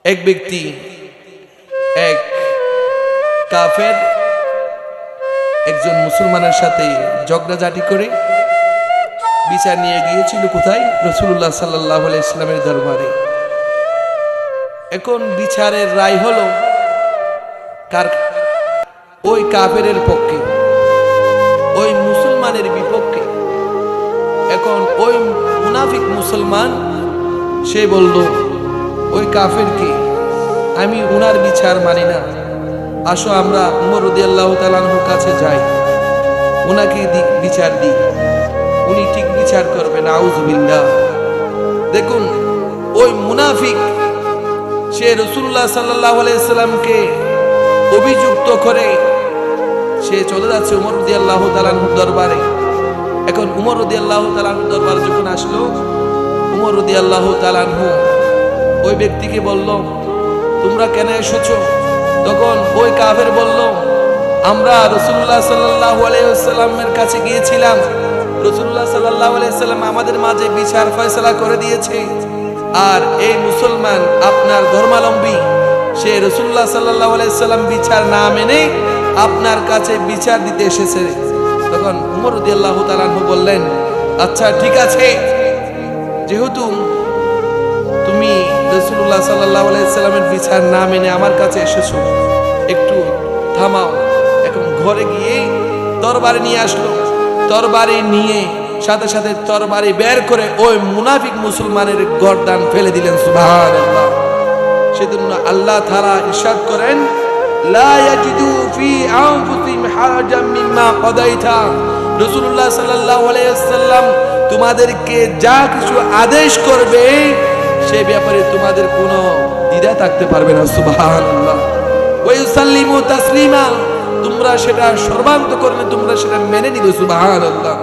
এক ব্যক্তি এক কাফের একজন মুসলমানের সাথে ঝগড়াঝাটি করে বিচার নিয়ে গিয়েছিল কোথায়? রাসূলুল্লাহ সাল্লাল্লাহু আলাইহি ওয়াসাল্লামের দরবারে। এখন বিচারের রায় হলো কার? ওই কাফেরের পক্ষে, ওই মুসলমানের বিপক্ষে। এখন ওই মুনাফিক মুসলমান সে বলল ওই কাফেরকে, আমি উনার বিচার মানি না, আসো আমরা উমর রাদিয়াল্লাহু তাআলা আনহুর কাছে যাই, উনাকে বিচার দিই, উনি ঠিক বিচার করবেন। আউযুবিল্লাহ। দেখুন ওই মুনাফিক সে রাসূলুল্লাহ সাল্লাল্লাহু আলাইহি ওয়াসাল্লামকে অভিযুক্ত করে সে চলে যাচ্ছে উমর রাদিয়াল্লাহু তাআলা আনহুর দরবারে। এখন উমর রাদিয়াল্লাহু তাআলা আনহুর দরবারে যখন আসলো, উমর রাদিয়াল্লাহু তাআলা আনহু ওই ব্যক্তিকে বলল, তোমরা কেন এসেছো? তখন ওই কাফের বলল, আমরা রাসূলুল্লাহ সাল্লাল্লাহু আলাইহি ওয়াসাল্লামের কাছে গিয়েছিলাম, রাসূলুল্লাহ সাল্লাল্লাহু আলাইহি ওয়াসাল্লাম আমাদের মাঝে বিচার ফয়সালা করে দিয়েছে, আর এই মুসলমান আপনার ধর্মাবলম্বী সে রাসূলুল্লাহ সাল্লাল্লাহু আলাইহি ওয়াসাল্লাম বিচার না মেনে আপনার কাছে বিচার দিতে এসেছে। তখন উমর রাদিয়াল্লাহু তাআলা আনহু বললেন, আচ্ছা ঠিক আছে, যেহেতু তুমি রাসূলুল্লাহ সাল্লাল্লাহু আলাইহি ওয়াসাল্লামের বিচার না মেনে আমার কাছে এসেছো, একটু থামাও। এখন ঘরে গিয়ে তরবারি নিয়ে আসলো, তরবারি নিয়ে সাথে সাথে তরবারি বের করে ওই মুনাফিক মুসলমানের গর্দান ফেলে দিলেন। সুবহানাল্লাহ। সেজন্য আল্লাহ তাআলা ইরশাদ করেন, লা ইয়াজিদু ফি আনফুসিহিম হারাজাম মিম্মা কাদাইতা। রাসূলুল্লাহ সাল্লাল্লাহু আলাইহি ওয়াসাল্লাম তোমাদেরকে যা কিছু আদেশ করবে সে ব্যাপারে তোমাদের কোনো দ্বিধা থাকতে পারবে না। সুবহানাল্লাহ। ওয়া ইউসাল্লিমু তাসলিমা, তোমরা সেটা সর্বান্তকরণে তোমরা সেটা মেনে নিবে। সুবহানাল্লাহ।